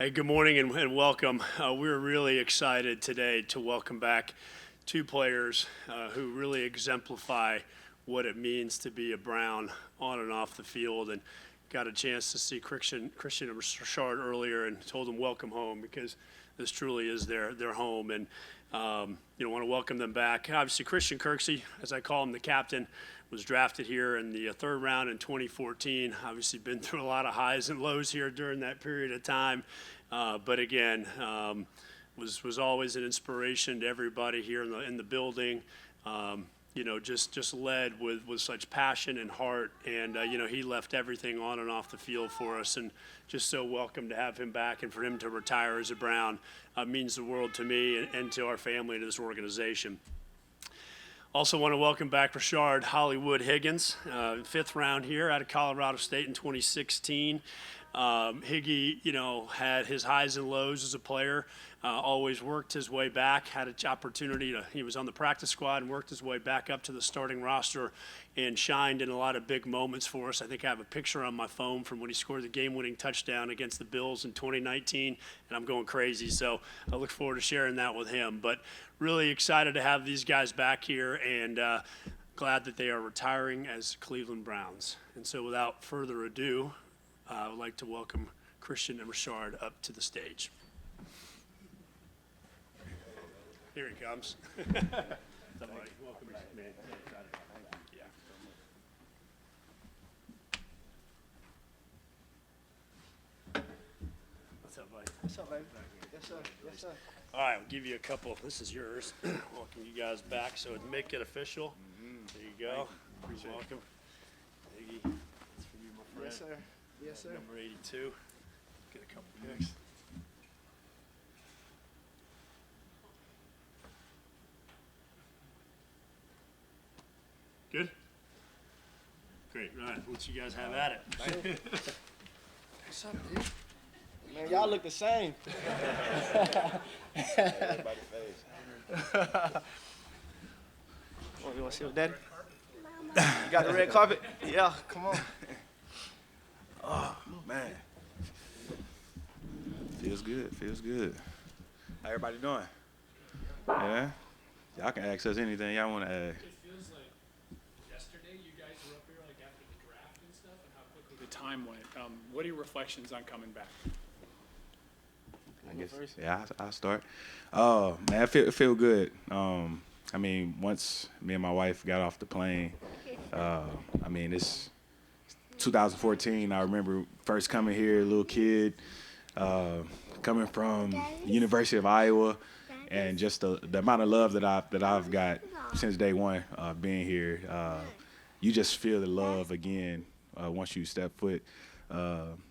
Hey, good morning and welcome. We're really excited today to welcome back two players who really exemplify what it means to be a Brown on and off the field. And got a chance to see Kirksey and Rashard earlier and told them welcome home because this truly is their home. And want to welcome them back. Obviously, Christian Kirksey, as I call him, the captain, was drafted here in the third round in 2014. Obviously, been through a lot of highs and lows here during that period of time. But again, was always an inspiration to everybody here in the building. Just led with such passion and heart. And, he left everything on and off the field for us. And just so welcome to have him back and for him to retire as a Brown means the world to me and to our family and to this organization. Also want to welcome back Rashard Hollywood Higgins, fifth round here out of Colorado State in 2016. Higgy, had his highs and lows as a player, always worked his way back, had an opportunity he was on the practice squad and worked his way back up to the starting roster and shined in a lot of big moments for us. I think I have a picture on my phone from when he scored the game-winning touchdown against the Bills in 2019, and I'm going crazy, so I look forward to sharing that with him. But really excited to have these guys back here and glad that they are retiring as Cleveland Browns. And so without further ado, I would like to welcome Christian and Rashard up to the stage. Here he comes. Somebody, welcome, man. Yeah. What's up, buddy? What's up, baby? Yes, sir. Yes, sir. All right, I'll give you a couple. This is yours. Welcome you guys back. So make it official. There you go. You're welcome. Iggy, that's for you, my friend. Yes, sir. Yes, sir. Number 82. Get a couple picks. Good? Great. All right. Let you guys have at it. What's up, dude? Man, y'all look the same. Everybody face. Oh, you want to see what daddy? You got the red carpet? Yeah, come on. Oh, man. Feels good. Feels good. How everybody doing? Yeah? Y'all can ask us anything y'all want to ask. It feels like yesterday you guys were up here like after the draft and stuff and how quickly the time went. What are your reflections on coming back? I guess, yeah, I'll start. Oh, man, it feel good. Once me and my wife got off the plane, it's 2014. I remember first coming here, a little kid, coming from the University of Iowa, and just the amount of love that I've got since day one being here. You just feel the love again once you step foot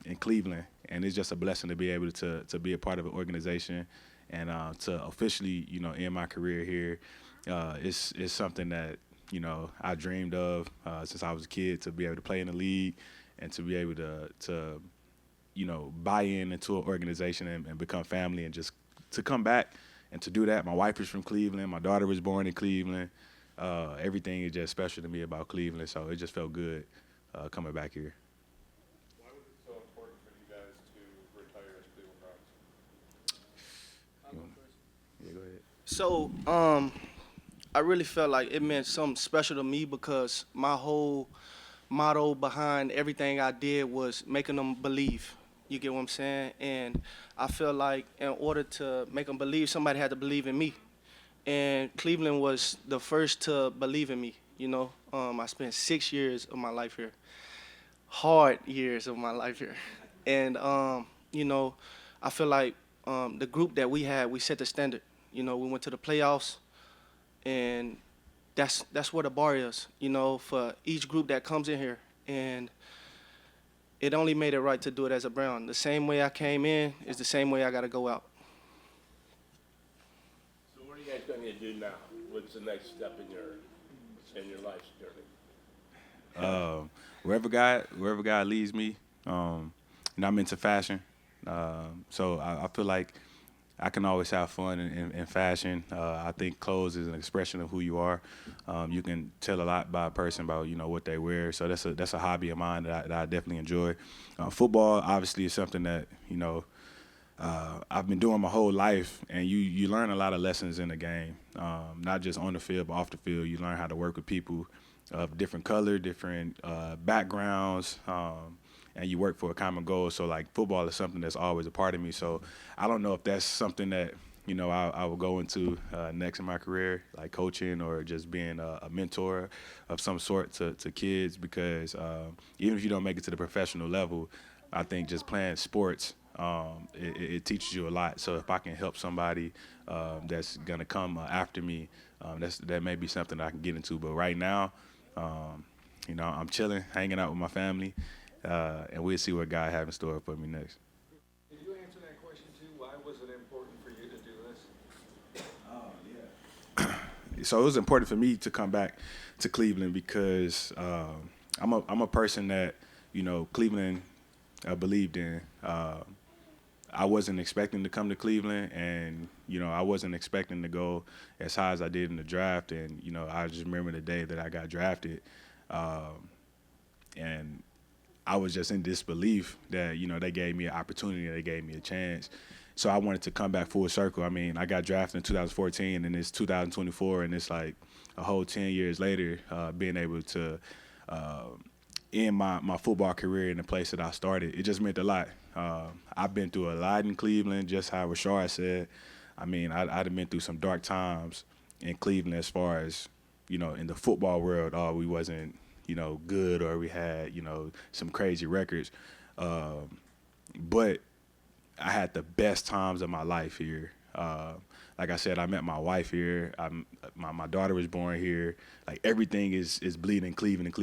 in Cleveland, and it's just a blessing to be able to be a part of an organization and to officially, end my career here. It's something that I dreamed of since I was a kid, to be able to play in the league and to be able to buy into an organization and become family, and just to come back and to do that. My wife is from Cleveland. My daughter was born in Cleveland. Everything is just special to me about Cleveland, so it just felt good coming back here. Why was it so important for you guys to retire as Cleveland Browns? Yeah, go ahead. So, I really felt like it meant something special to me because my whole motto behind everything I did was making them believe. You get what I'm saying? And I feel like in order to make them believe, somebody had to believe in me. And Cleveland was the first to believe in me. I spent 6 years of my life here, hard years of my life here. And, I feel like the group that we had, we set the standard. We went to the playoffs, and that's where the bar is, for each group that comes in here. And it only made it right to do it as a Brown. The same way I came in is the same way I got to go out. So what are you guys going to do now? What's the next step in your life's journey? Wherever God leads me, and I'm into fashion, so I feel like I can always have fun in fashion. I think clothes is an expression of who you are. You can tell a lot by a person about what they wear. So that's a hobby of mine that I definitely enjoy. Football obviously is something that I've been doing my whole life, and you learn a lot of lessons in the game, not just on the field but off the field. You learn how to work with people of different color, different backgrounds, and you work for a common goal. So like football is something that's always a part of me. So I don't know if that's something that I will go into next in my career, like coaching or just being a mentor of some sort to kids, because even if you don't make it to the professional level, I think just playing sports, it teaches you a lot. So if I can help somebody that's going to come after me, that may be something I can get into. But right now, I'm chilling, hanging out with my family, and we'll see what God has in store for me next. Did you answer that question too? Why was it important for you to do this? So it was important for me to come back to Cleveland because I'm a person that Cleveland believed in. I wasn't expecting to come to Cleveland, and I wasn't expecting to go as high as I did in the draft. And I just remember the day that I got drafted, and I was just in disbelief that they gave me an opportunity, they gave me a chance. So I wanted to come back full circle. I mean, I got drafted in 2014, and it's 2024, and it's like a whole 10 years later, being able to end my football career in the place that I started. It just meant a lot. I've been through a lot in Cleveland, just how Rashard said. I mean, I'd have been through some dark times in Cleveland as far as, in the football world, we wasn't, good, or we had, some crazy records. But I had the best times of my life here. Like I said, I met my wife here. My daughter was born here. Like everything is bleeding Cleveland.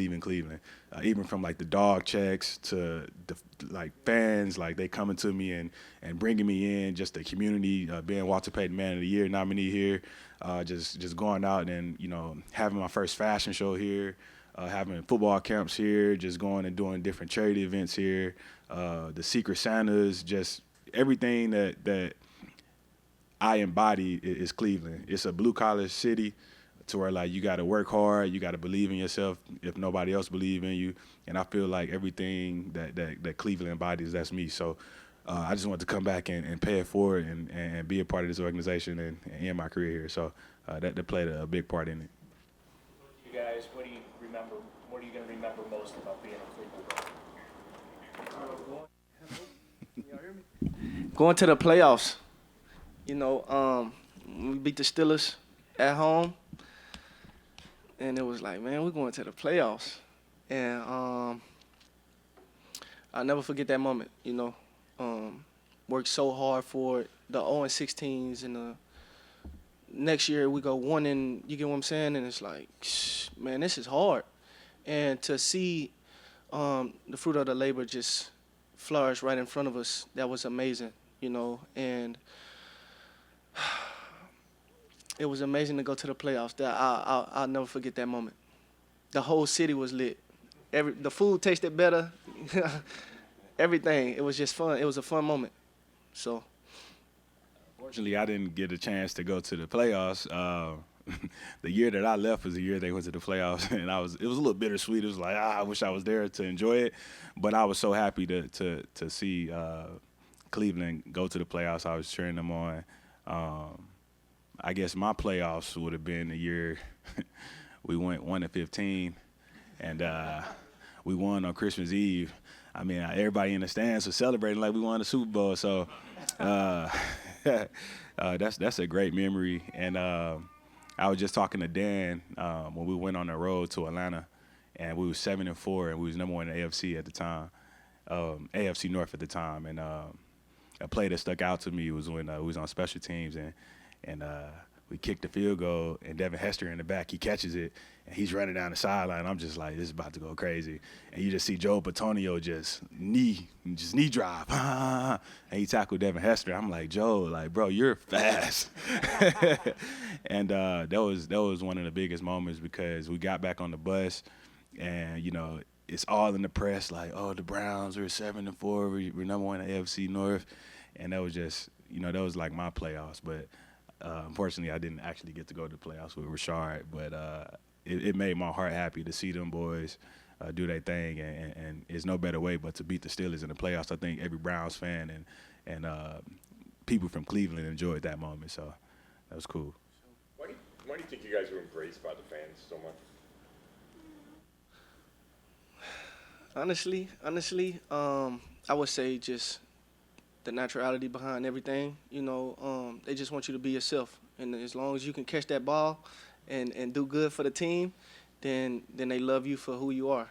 Even from like the dog checks to the like fans, like they coming to me and bringing me in. Just the community, being Walter Payton Man of the Year nominee here. Just going out and having my first fashion show here. Having football camps here. Just going and doing different charity events here. The Secret Santas, just everything that I embody is Cleveland. It's a blue-collar city to where, like, you got to work hard, you got to believe in yourself if nobody else believes in you. And I feel like everything that Cleveland embodies, that's me. So I just want to come back and pay it forward and be a part of this organization and end my career here. So that played a big part in it. You guys, what do you remember? What are you going to remember most about being a Cleveland Brown? Going to the playoffs. We beat the Steelers at home, and it was like, man, we're going to the playoffs. And I'll never forget that moment, worked so hard for it, the 0-16s, and the next year we go 1 and you get what I'm saying? And it's like, man, this is hard. And to see the fruit of the labor just flourish right in front of us, that was amazing, and it was amazing to go to the playoffs. That I'll never forget that moment. The whole city was lit. The food tasted better. Everything. It was just fun. It was a fun moment. So. Fortunately, I didn't get a chance to go to the playoffs. The year that I left was the year they went to the playoffs, and it was a little bittersweet. It was like, I wish I was there to enjoy it, but I was so happy to see Cleveland go to the playoffs. I was cheering them on. I guess my playoffs would have been the year we went 1-15, and we won on Christmas Eve. I mean, everybody in the stands was celebrating like we won the Super Bowl. So that's a great memory. And I was just talking to Dan when we went on the road to Atlanta, and we were 7-4, and we was number 1 in the AFC at the time, AFC North at the time. And a play that stuck out to me was when we was on special teams, and we kicked the field goal, and Devin Hester in the back, he catches it, and he's running down the sideline. I'm just like, this is about to go crazy. And you just see Joe Patonio just knee drive, and he tackled Devin Hester. I'm like, Joe, like, bro, you're fast. And that was one of the biggest moments, because we got back on the bus, and it's all in the press, like, oh, the Browns are 7-4, we're number 1 in the AFC North, and that was just, that was like my playoffs. But unfortunately, I didn't actually get to go to the playoffs with Rashard, but it made my heart happy to see them boys do their thing, and it's no better way but to beat the Steelers in the playoffs. I think every Browns fan and people from Cleveland enjoyed that moment. So that was cool. Why do you think you guys are embraced by the fans so much? Honestly, I would say just the naturality behind everything. They just want you to be yourself, and as long as you can catch that ball and do good for the team, then they love you for who you are.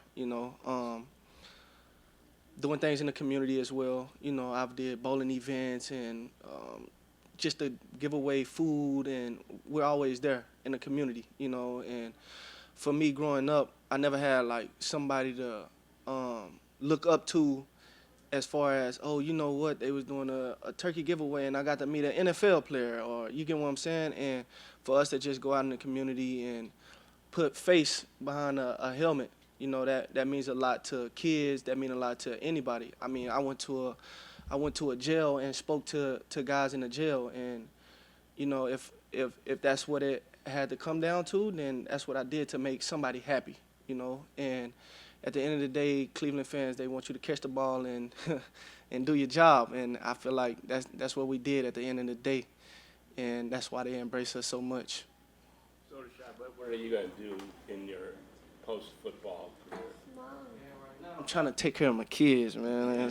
Doing things in the community as well. I've did bowling events and just to give away food, and we're always there in the community. And for me growing up, I never had like somebody to look up to as far as, oh, you know what, they was doing a turkey giveaway and I got to meet an NFL player, or you get what I'm saying? And for us to just go out in the community and put face behind a helmet, that means a lot to kids, that means a lot to anybody. I mean, I went to a jail and spoke to guys in the jail, and if that's what it had to come down to, then that's what I did to make somebody happy, and at the end of the day, Cleveland fans, they want you to catch the ball and and do your job, and I feel like that's what we did at the end of the day, and that's why they embrace us so much. So, Rashard, what are you going to do in your post-football career? I'm trying to take care of my kids, man.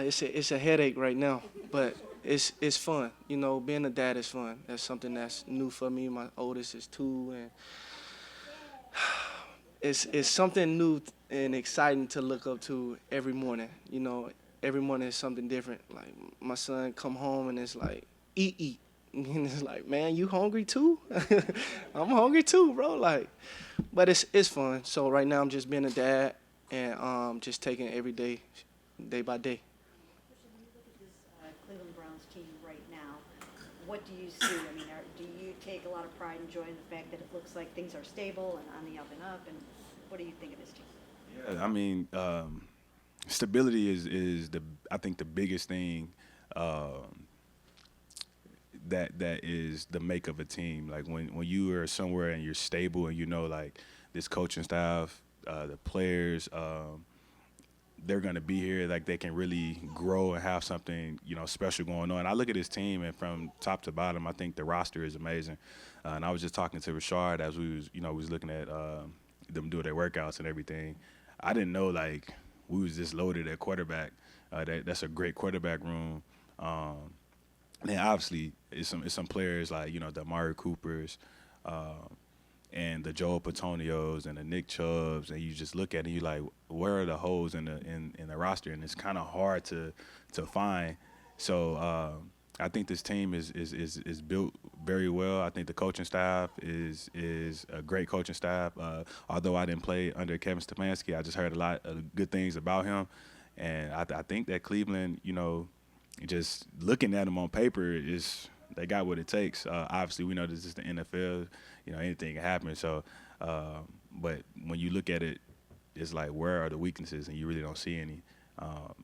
It's a headache right now, but it's fun. Being a dad is fun. That's something that's new for me. My oldest is 2, and it's something new and exciting to look up to every morning. Every morning is something different. Like my son come home and it's like, eat. And it's like, man, you hungry too? I'm hungry too, bro. But it's fun. So right now I'm just being a dad and just taking it every day by day. When you look at this Cleveland Browns team right now, what do you see? I mean, do you take a lot of pride and joy in the fact that it looks like things are stable and on the up and up? And what do you think of this team? Yeah, I mean, stability is I think the biggest thing that is the make of a team. Like when you are somewhere and you're stable and like this coaching staff, the players, they're gonna be here. Like they can really grow and have something special going on. I look at this team and from top to bottom, I think the roster is amazing. And I was just talking to Rashard as we was looking at them do their workouts and everything. I didn't know like we was this loaded at quarterback. That's a great quarterback room. And obviously it's some players like the Amari Coopers, and the Joel Petonios and the Nick Chubbs, and you just look at it and you like, where are the holes in the roster? And it's kind of hard to find. So I think this team is built very well. I think the coaching staff is a great coaching staff. Although I didn't play under Kevin Stefanski, I just heard a lot of good things about him, and I think that Cleveland, just looking at them on paper they got what it takes. Obviously, we know this is the NFL. Anything can happen. So, but when you look at it, it's like, where are the weaknesses? And you really don't see any.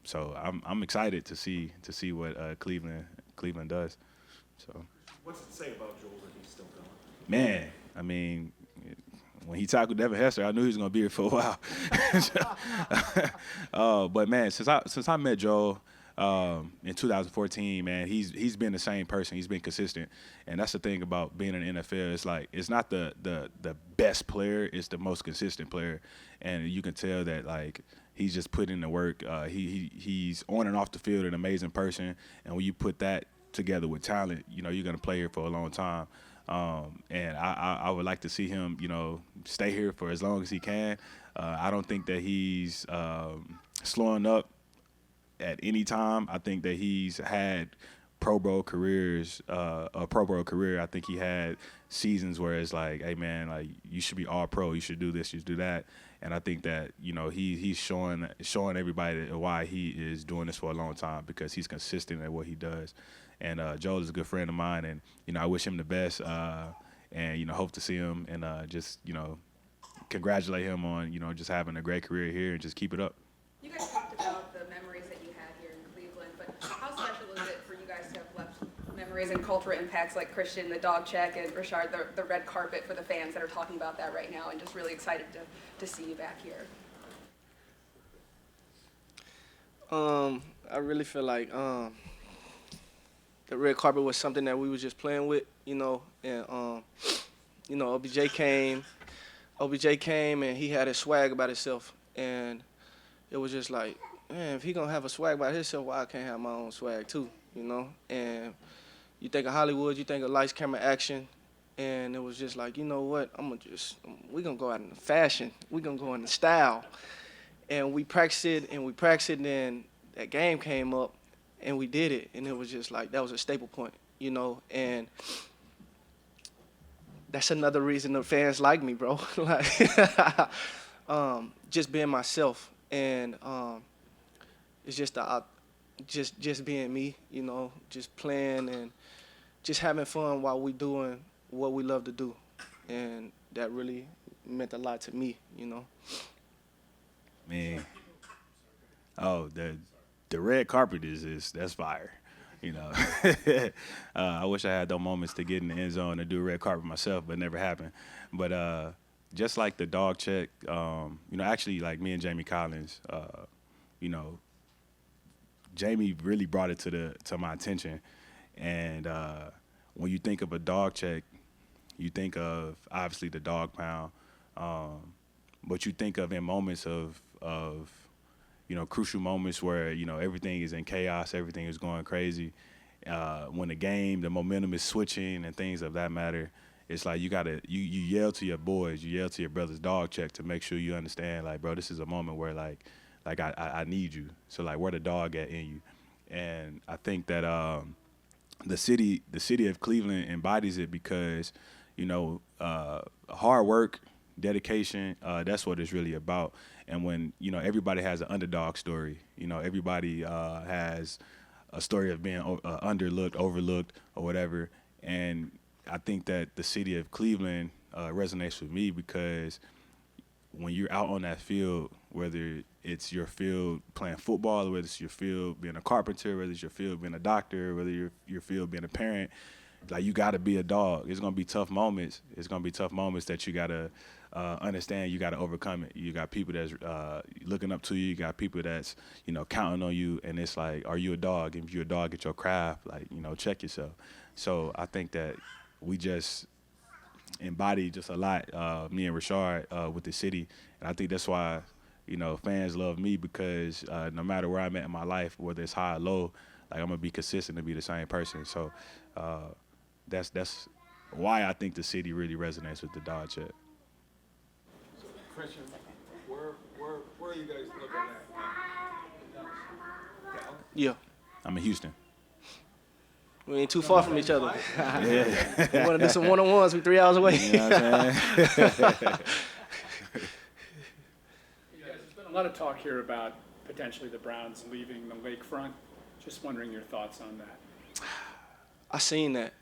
So I'm excited to see what Cleveland does. So. What's it say about Joel that he's still going? Man, I mean, when he tackled Devin Hester, I knew he was gonna be here for a while. But man, since I met Joel in 2014, man, he's been the same person. He's been consistent, and that's the thing about being in the NFL. It's like it's not the best player; it's the most consistent player, and you can tell that like he's just put in the work. He's on and off the field an amazing person, and when you put that together with talent, you're gonna play here for a long time. And I would like to see him, stay here for as long as he can. I don't think that he's slowing up at any time. I think that he's had Pro Bowl careers, a Pro Bowl career. I think he had seasons where it's like, hey man, like you should be all pro. You should do this. You should do that. And I think that he's showing everybody why he is doing this for a long time, because he's consistent at what he does. And Joel is a good friend of mine, and I wish him the best. And hope to see him and just congratulate him on just having a great career here and just keep it up. You guys talked about the memories that you had here in Cleveland, but how special is it for you guys to have left memories and cultural impacts like Christian, the dog check, and Rashard, the red carpet for the fans that are talking about that right now, and just really excited to see you back here? I really feel like the red carpet was something that we was just playing with, and OBJ came. OBJ came and he had his swag about himself, and it was just like, man, if he gonna have a swag about himself, why I can't have my own swag too, And you think of Hollywood, you think of lights, camera, action, and it was just like, you know what? We gonna go out in fashion, we gonna go in the style, and we practiced it, and then that game came up, and we did it, and it was just like that was a staple point, and that's another reason the fans like me, bro. Like, just being myself, and it's just being me, just playing and just having fun while we doing what we love to do, and that really meant a lot to me, Man, oh, the red carpet is that's fire. I wish I had those moments to get in the end zone and do a red carpet myself, but it never happened. But just like the dog check, actually like me and Jamie Collins, Jamie really brought it to my attention. And when you think of a dog check, you think of obviously the dog pound, but you think of in moments of crucial moments where, everything is in chaos, everything is going crazy. When the momentum is switching and things of that matter, it's like you yell to your boys, you yell to your brother's dog check to make sure you understand, like, bro, this is a moment where like I need you. So like, where the dog at in you? And I think that the city of Cleveland embodies it because, hard work, dedication, that's what it's really about. And when, everybody has an underdog story, everybody has a story of being underlooked, overlooked, or whatever. And I think that the city of Cleveland resonates with me because when you're out on that field, whether it's your field playing football, or whether it's your field being a carpenter, whether it's your field being a doctor, whether your field being a parent, like, you got to be a dog. It's going to be tough moments. It's going to be tough moments that you got to understand. You got to overcome it. You got people that's looking up to you. You got people that's, counting on you. And it's like, are you a dog? If you're a dog at your craft, like, check yourself. So I think that we just embody just a lot, me and Rashard, with the city. And I think that's why, fans love me because no matter where I'm at in my life, whether it's high or low, like, I'm going to be consistent to be the same person. So that's why I think the city really resonates with the dog check. Christian, where are you guys looking at? Yeah. I'm in Houston. We ain't too far from each other. Yeah. We want to do some one-on-ones. We 3 hours away. You know what I'm saying? Guys, there's been a lot of talk here about potentially the Browns leaving the lakefront. Just wondering your thoughts on that. I seen that.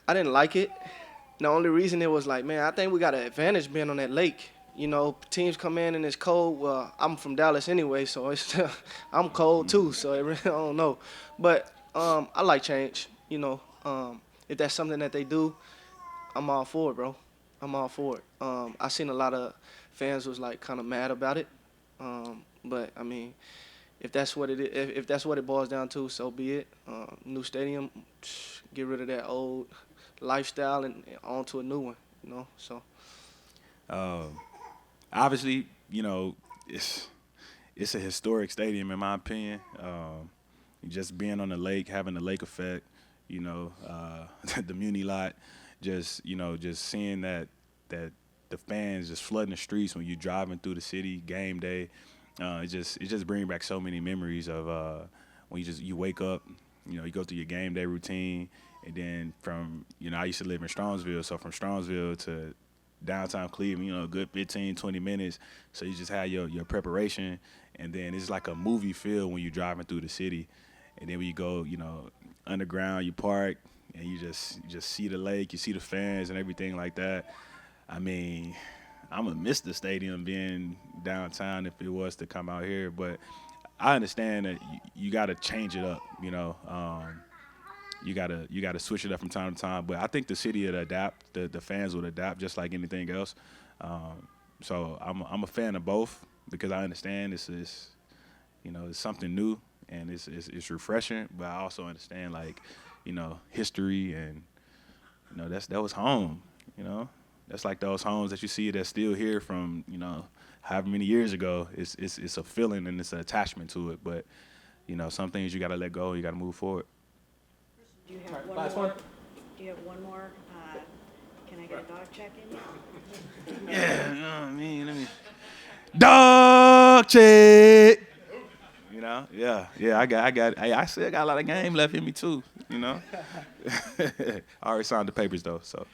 I didn't like it. The only reason it was like, man, I think we got an advantage being on that lake. Teams come in and it's cold. Well, I'm from Dallas anyway, so it's I'm cold too. So it really, I don't know. But I like change. If that's something that they do, I'm all for it, bro. I'm all for it. I seen a lot of fans was like kind of mad about it. But I mean, if that's what it boils down to, so be it. New stadium, get rid of that old lifestyle and on to a new one. So. Obviously, it's a historic stadium in my opinion. Just being on the lake, having the lake effect, the Muni lot, just seeing that the fans just flooding the streets when you're driving through the city, game day. It just brings back so many memories of when you wake up, you go through your game day routine, and then from, I used to live in Strongsville, so from Strongsville to downtown Cleveland, a good 15, 20 minutes. So you just have your preparation, and then it's like a movie feel when you're driving through the city. And then when you go, underground, you park, and you just see the lake, you see the fans and everything like that. I mean, I'm going to miss the stadium being downtown if it was to come out here, but I understand that you got to change it up, You gotta switch it up from time to time, but I think the city would adapt. The fans would adapt just like anything else. So I'm a fan of both because I understand this is, it's something new and it's refreshing. But I also understand history and that was home. That's like those homes that you see that's still here from however many years ago. It's a feeling and it's an attachment to it. But some things you got to let go. You got to move forward. Do you have one more? Do you have one more? Can I get a dog check in yet? Yeah, you know what I mean? Let me. Dog check! Yeah, I still got a lot of game left in me too, I already signed the papers though, so.